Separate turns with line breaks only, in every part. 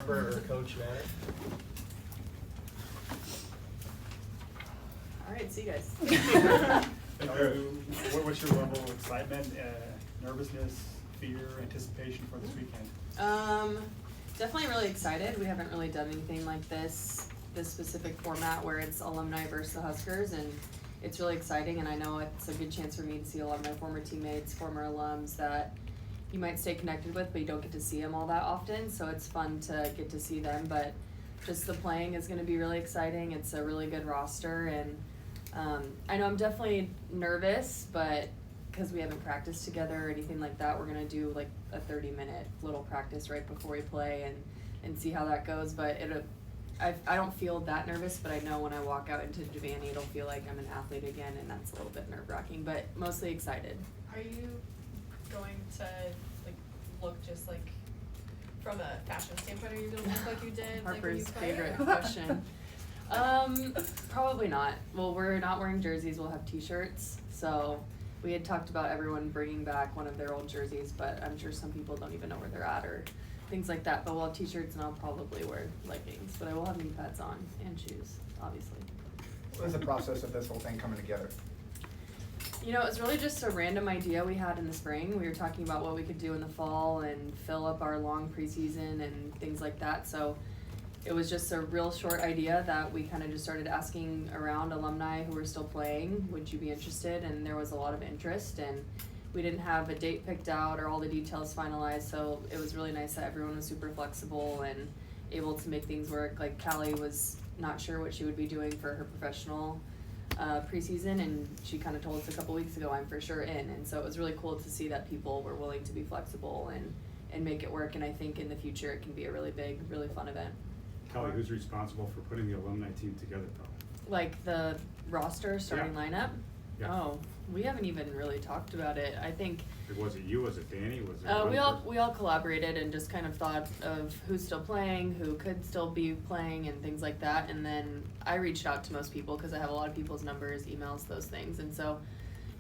Harper or Coach Natter?
All right, see you guys.
What's your level of excitement, nervousness, fear, anticipation for this weekend?
Definitely really excited. We haven't really done anything like this specific format where it's alumni versus the Huskers, and it's really exciting, and I know it's a good chance for me to see a lot of my former teammates, former alums that you might stay connected with, but you don't get to see them all that often, so it's fun to get to see them. But just the playing is going to be really exciting. It's a really good roster, and I know I'm definitely nervous, but because we haven't practiced together or anything like that, we're going to do like a 30-minute little practice right before we play and see how that goes. But I don't feel that nervous, but I know when I walk out into Giovanni, it'll feel like I'm an athlete again, and that's a little bit nerve-wracking, but mostly excited.
Are you going to like look just like from a fashion standpoint? Are you going to look like you did?
Harper's
like when you
favorite question. Probably not. Well, we're not wearing jerseys. We'll have T-shirts. So we had talked about everyone bringing back one of their old jerseys, but I'm sure some people don't even know where they're at or things like that. But we'll have T-shirts, and I'll probably wear leggings. But I will have knee pads on and shoes, obviously.
What was the process of this whole thing coming together?
You know, it was really just a random idea we had in the spring. We were talking about what we could do in the fall and fill up our long preseason and things like that. So it was just a real short idea that we kind of just started asking around alumni who were still playing, would you be interested? And there was a lot of interest, and we didn't have a date picked out or all the details finalized. So it was really nice that everyone was super flexible and able to make things work. Like Callie was not sure what she would be doing for her professional preseason, and she kind of told us a couple weeks ago, I'm for sure in. And so it was really cool to see that people were willing to be flexible and make it work. And I think in the future it can be a really big, really fun event.
Kelly, who's responsible for putting the alumni team together though?
Like the roster starting lineup?
Yeah.
Oh, we haven't even really talked about it. I think
Was it you? Was it Danny? Was it
we all collaborated and just kind of thought of who's still playing, who could still be playing, and things like that. And then I reached out to most people because I have a lot of people's numbers, emails, those things. And so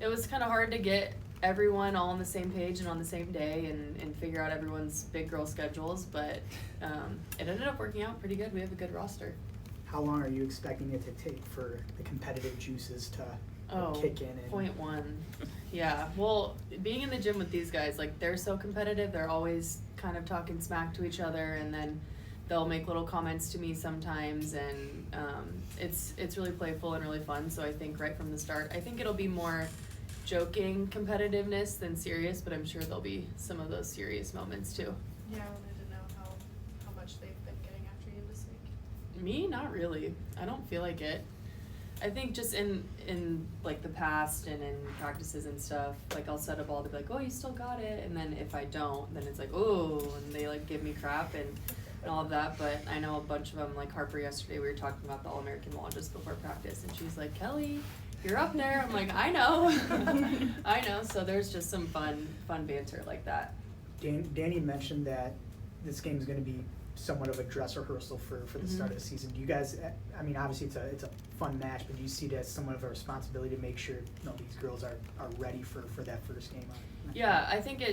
it was kind of hard to get everyone all on the same page and on the same day and figure out everyone's big girl schedules. But it ended up working out pretty good. We have a good roster.
How long are you expecting it to take for the competitive juices to kick in?
Point one. Yeah, well, being in the gym with these guys, like, they're so competitive. They're always kind of talking smack to each other, and then they'll make little comments to me sometimes, and it's really playful and really fun. So I think right from the start, I think it'll be more joking competitiveness than serious, but I'm sure there'll be some of those serious moments too.
Yeah, I wanted to know how much they've been getting after you this week.
Me, not really. I don't feel like it. I think just in like the past and in practices and stuff, like I'll set a ball to be like, oh, you still got it, and then if I don't, then it's like, oh, and they like give me crap and all of that. But I know a bunch of them, like Harper yesterday, we were talking about the All-American wall just before practice, and she's like, Kelly, you're up there. I'm like, I know. I know. So there's just some fun banter like that.
Danny mentioned that this game is going to be somewhat of a dress rehearsal for the start of the season. Do you guys, I mean, obviously it's a fun match, but do you see it as somewhat of a responsibility to make sure these girls are ready for that first game?
Yeah, I think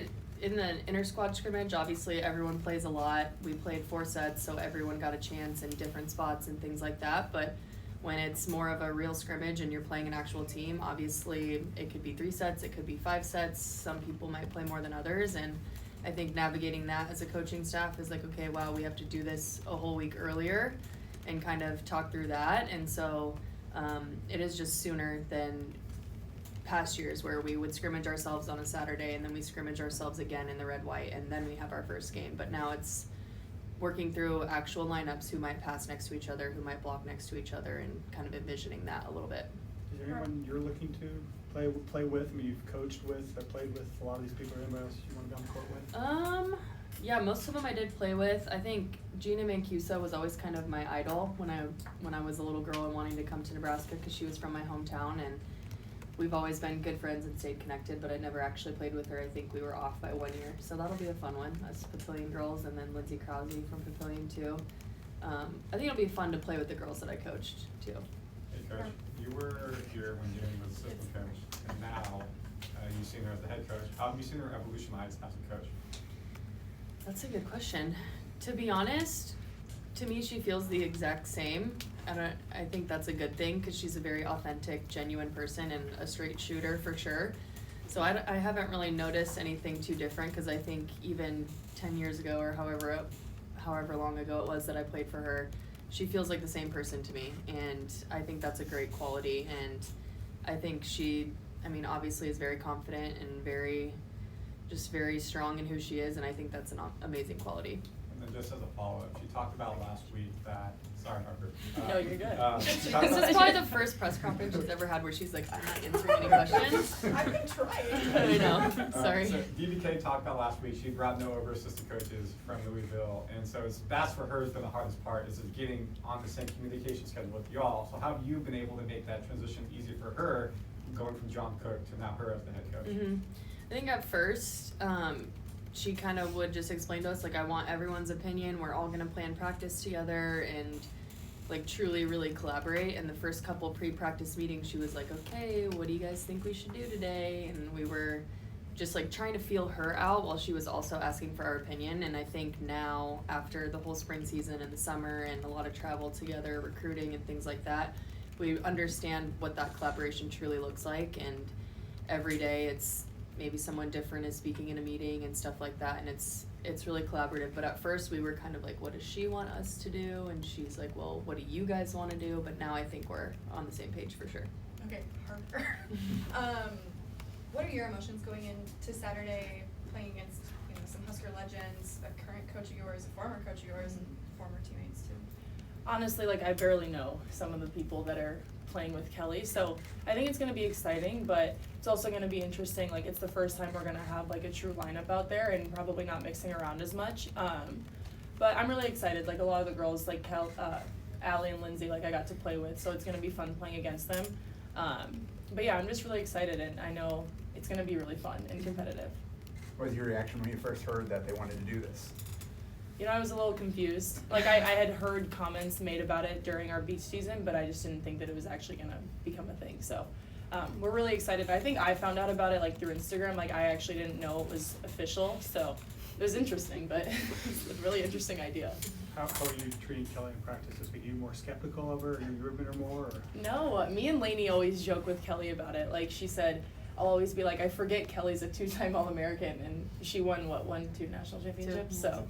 in the inter-squad scrimmage, obviously everyone plays a lot. We played 4 sets, so everyone got a chance in different spots and things like that. But when it's more of a real scrimmage and you're playing an actual team, obviously it could be 3 sets, it could be 5 sets. Some people might play more than others, and I think navigating that as a coaching staff is like, okay, wow, we have to do this a whole week earlier and kind of talk through that. And so it is just sooner than past years where we would scrimmage ourselves on a Saturday and then we scrimmage ourselves again in the red-white and then we have our first game. But now it's working through actual lineups, who might pass next to each other, who might block next to each other, and kind of envisioning that a little bit.
Is there anyone you're looking to play with? I mean, you've coached with or played with a lot of these people. Anybody else you want to be on the court with?
Yeah, most of them I did play with. I think Gina Mancuso was always kind of my idol when I was a little girl and wanting to come to Nebraska because she was from my hometown, and we've always been good friends and stayed connected, but I never actually played with her. I think we were off by 1 year, so that'll be a fun one. Us Papillion girls, and then Lindsay Krause from Papillion too. I think it'll be fun to play with the girls that I coached too.
Hey Coach, you were here when Jenny was assistant coach, and now you've seen her as the head coach. How have you seen her evolutionize as a coach?
That's a good question. To be honest, to me, she feels the exact same. I think that's a good thing because she's a very authentic, genuine person and a straight shooter for sure. So I haven't really noticed anything too different because I think even 10 years ago or however long ago it was that I played for her, she feels like the same person to me, and I think that's a great quality. And I think she, obviously is very confident and very strong in who she is, and I think that's an amazing quality.
And then just as a follow-up, she talked about last week that, sorry, Harper.
No, you're good.
She
This
talked about-
is probably the first press conference she's ever had where she's like, I'm not answering any questions.
I've been trying.
I know, sorry.
So DBK talked about last week, she brought no over assistant coaches from Louisville, and so that's for her has been the hardest part, is getting on the same communication schedule with y'all. So how have you been able to make that transition easy for her, going from John Cook to now her as the head coach?
Mm-hmm. I think at first, she kind of would just explain to us, like, I want everyone's opinion, we're all gonna plan practice together and like truly really collaborate. And the first couple pre-practice meetings she was like, okay, what do you guys think we should do today? And we were just like trying to feel her out while she was also asking for our opinion. And I think now, after the whole spring season and the summer and a lot of travel together, recruiting and things like that, we understand what that collaboration truly looks like. And every day it's maybe someone different is speaking in a meeting and stuff like that, and it's really collaborative. But at first we were kind of like, what does she want us to do? And she's like, well, what do you guys want to do? But now I think we're on the same page for sure.
Okay, Harper. What are your emotions going into Saturday, playing against some Husker legends, a current coach of yours, a former coach of yours, and former teammates too?
Honestly, like, I barely know some of the people that are playing with Kelly, so I think it's going to be exciting, but it's also going to be interesting. Like, it's the first time we're going to have like a true lineup out there and probably not mixing around as much, but I'm really excited. Like, a lot of the girls, like Allie and Lindsay, like, I got to play with, so it's going to be fun playing against them. But yeah, I'm just really excited, and I know it's going to be really fun and competitive.
What was your reaction when you first heard that they wanted to do this?
I was a little confused. Like, I had heard comments made about it during our beach season, but I just didn't think that it was actually gonna become a thing. So, we're really excited. I think I found out about it like through Instagram. Like, I actually didn't know it was official, so it was interesting, but it's a really interesting idea.
How are you treating Kelly in practice this week? Are you more skeptical of her? Are you rooting her more? Or?
No, me and Lainey always joke with Kelly about it. Like, she said, I'll always be like, I forget Kelly's a 2-time All-American, and she won, 2 national championships, so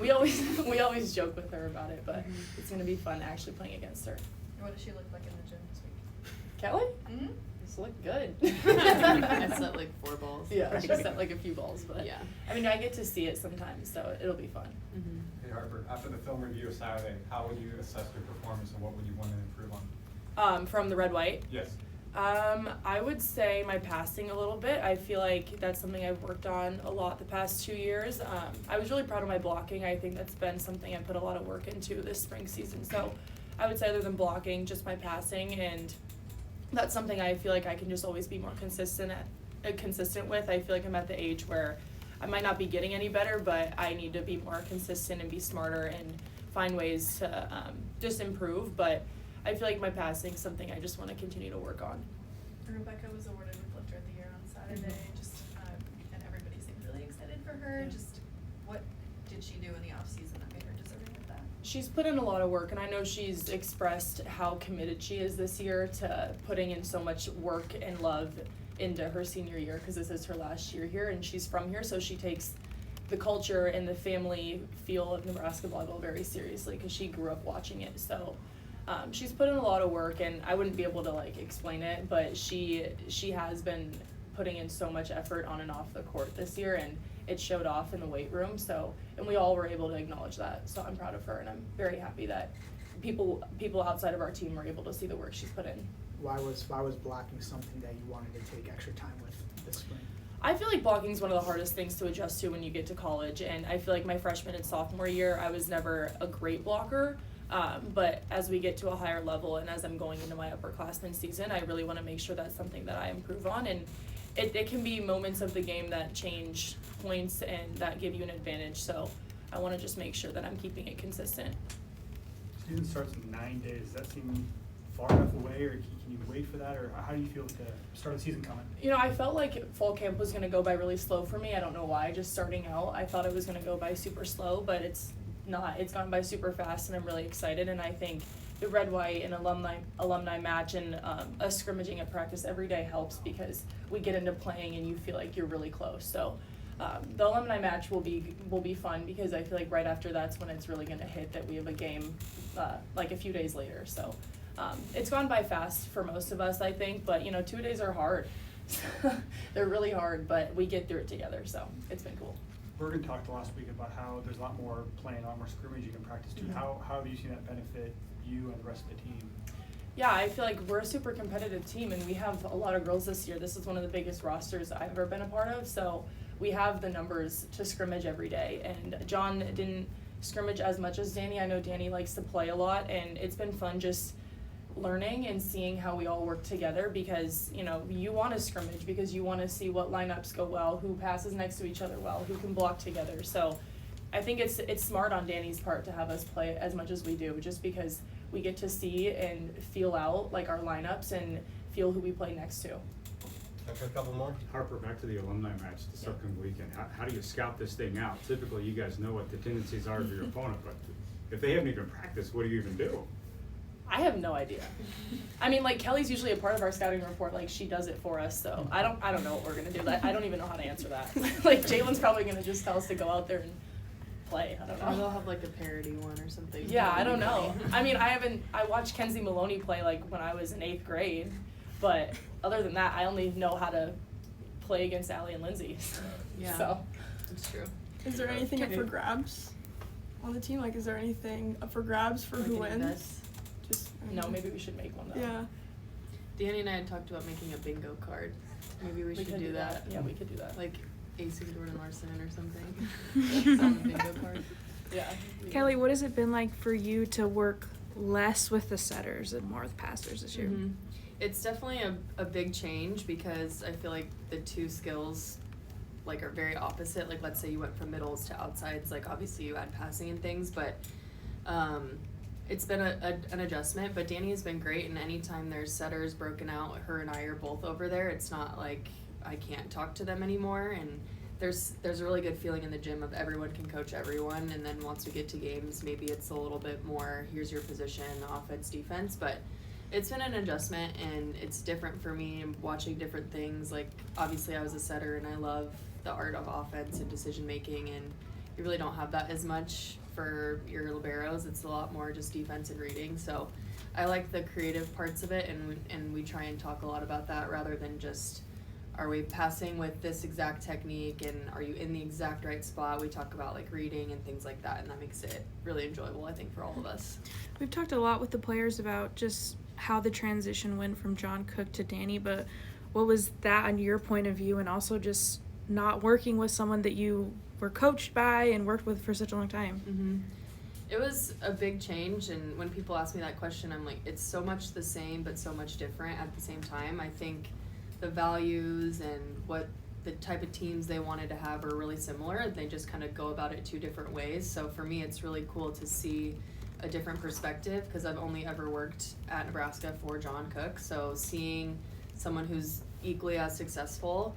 we always joke with her about it, but it's going to be fun actually playing against her.
What does she look like in the gym this week?
Kelly?
Mm-hmm.
She looked good.
I set like 4 balls.
Yeah, she set like a few balls, but
yeah.
I get to see it sometimes, so it'll be fun.
Mm-hmm.
Hey Harper, after the film review of Saturday, how would you assess your performance and what would you want to improve on?
From the red-white?
Yes.
I would say my passing a little bit. I feel like that's something I've worked on a lot the past 2 years. I was really proud of my blocking. I think that's been something I put a lot of work into this spring season. So I would say, other than blocking, just my passing, and that's something I feel like I can just always be more consistent with. I feel like I'm at the age where I might not be getting any better, but I need to be more consistent and be smarter and find ways to just improve. But I feel like my passing is something I just want to continue to work on.
Rebecca was awarded with Lifter of the Year on Saturday, and everybody seemed really excited for her.
Yeah.
Just what did she do in the off season that made her deserving of that?
She's put in a lot of work, and I know she's expressed how committed she is this year to putting in so much work and love into her senior year, because this is her last year here, and she's from here, so she takes the culture and the family feel of Nebraska volleyball very seriously, because she grew up watching it. So she's put in a lot of work, and I wouldn't be able to explain it, but she has been putting in so much effort on and off the court this year, and it showed off in the weight room. So, and we all were able to acknowledge that. So I'm proud of her, and I'm very happy that people outside of our team were able to see the work she's put in.
Why was blocking something that you wanted to take extra time with this spring?
I feel like blocking is one of the hardest things to adjust to when you get to college, and I feel like my freshman and sophomore year, I was never a great blocker. But as we get to a higher level and as I'm going into my upperclassmen season, I really want to make sure that's something that I improve on. And it can be moments of the game that change points and that give you an advantage. So I want to just make sure that I'm keeping it consistent.
Season starts in 9 days. Does that seem far enough away, or can you wait for that, or how do you feel with the start of the season coming?
I felt like fall camp was going to go by really slow for me. I don't know why. Just starting out, I thought it was going to go by super slow, but it's not. It's gone by super fast, and I'm really excited. And I think the red, white, and alumni match and us scrimmaging at practice every day helps because we get into playing and you feel like you're really close. So the alumni match will be fun because I feel like right after that's when it's really gonna hit that we have a game like a few days later. So it's gone by fast for most of us, I think, but 2 days are hard. They're really hard, but we get through it together, so it's been cool.
Bergen talked last week about how there's a lot more playing, a lot more scrimmaging in practice too.
Mm-hmm.
How have you seen that benefit you and the rest of the team?
Yeah, I feel like we're a super competitive team, and we have a lot of girls this year. This is one of the biggest rosters I've ever been a part of, so we have the numbers to scrimmage every day. And John didn't scrimmage as much as Danny. I know Danny likes to play a lot, and it's been fun just learning and seeing how we all work together because you want to scrimmage because you want to see what lineups go well, who passes next to each other well, who can block together. So I think it's smart on Danny's part to have us play as much as we do just because we get to see and feel out like our lineups and feel who we play next to.
Time for a couple more.
Harper, back to the alumni match this upcoming weekend. How do you scout this thing out? Typically, you guys know what the tendencies are of your opponent, but if they haven't even practiced, what do you even do?
I have no idea. I mean, like Kelly's usually a part of our scouting report. Like she does it for us, so I don't know what we're gonna do. I don't even know how to answer that. Like Jalen's probably gonna just tell us to go out there and play. I don't know.
Or they'll have like a parody one or something.
Yeah, I don't know. I mean, I watched Kenzie Maloney play like when I was in 8th grade, but other than that, I only know how to play against Allie and Lindsay.
Yeah,
So
it's true.
Is there anything up for grabs on the team? Like, is there anything up for grabs for
Like
who
an
wins?
invest?
Just
no, maybe we should make one though.
Yeah.
Danny and I had talked about making a bingo card. Maybe we should
could
do that.
Yeah, we could do that.
Like acing Jordan Larson or something. On the bingo card.
Yeah.
Kelly, what has it been like for you to work less with the setters and more with passers this year?
Mm-hmm. It's definitely a big change because I feel like the two skills like are very opposite. Like let's say you went from middles to outsides, like obviously you add passing and things, but it's been an adjustment, but Danny has been great, and anytime there's setters broken out, her and I are both over there. It's not like I can't talk to them anymore, and there's a really good feeling in the gym of everyone can coach everyone, and then once we get to games, maybe it's a little bit more, here's your position, offense, defense, but it's been an adjustment, and it's different for me watching different things. Like obviously I was a setter, and I love the art of offense and decision making, and you really don't have that as much for your liberos. It's a lot more just defense and reading. So I like the creative parts of it, and we try and talk a lot about that rather than just are we passing with this exact technique and are you in the exact right spot. We talk about like reading and things like that, and that makes it really enjoyable, I think, for all of us.
We've talked a lot with the players about just how the transition went from John Cook to Danny, but what was that on your point of view, and also just not working with someone that you were coached by and worked with for such a long time?
Mm-hmm. It was a big change, and when people ask me that question, I'm like, it's so much the same but so much different at the same time. I think the values and what the type of teams they wanted to have are really similar. They just kind of go about it two different ways. So for me, it's really cool to see a different perspective because I've only ever worked at Nebraska for John Cook. So seeing someone who's equally as successful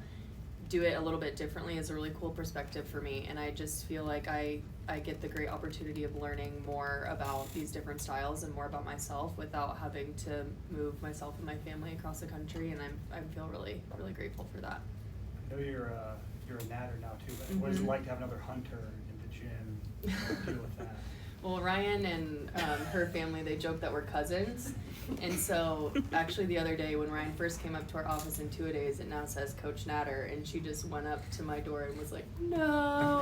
do it a little bit differently is a really cool perspective for me, and I just feel like I get the great opportunity of learning more about these different styles and more about myself without having to move myself and my family across the country, and I feel really, really grateful for that.
I know you're a Natter now too, but what is it like to have another hunter in the gym? Deal with that.
Well, Ryan and her family, they joke that we're cousins. And so actually the other day when Ryan first came up to our office in two-a-days, it now says Coach Natter, and she just went up to my door and was like, no.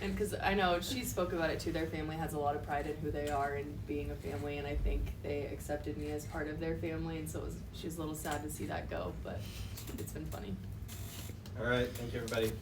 And because I know she spoke about it too, their family has a lot of pride in who they are and being a family, and I think they accepted me as part of their family, and so she was a little sad to see that go, but it's been funny.
All right, thank you everybody.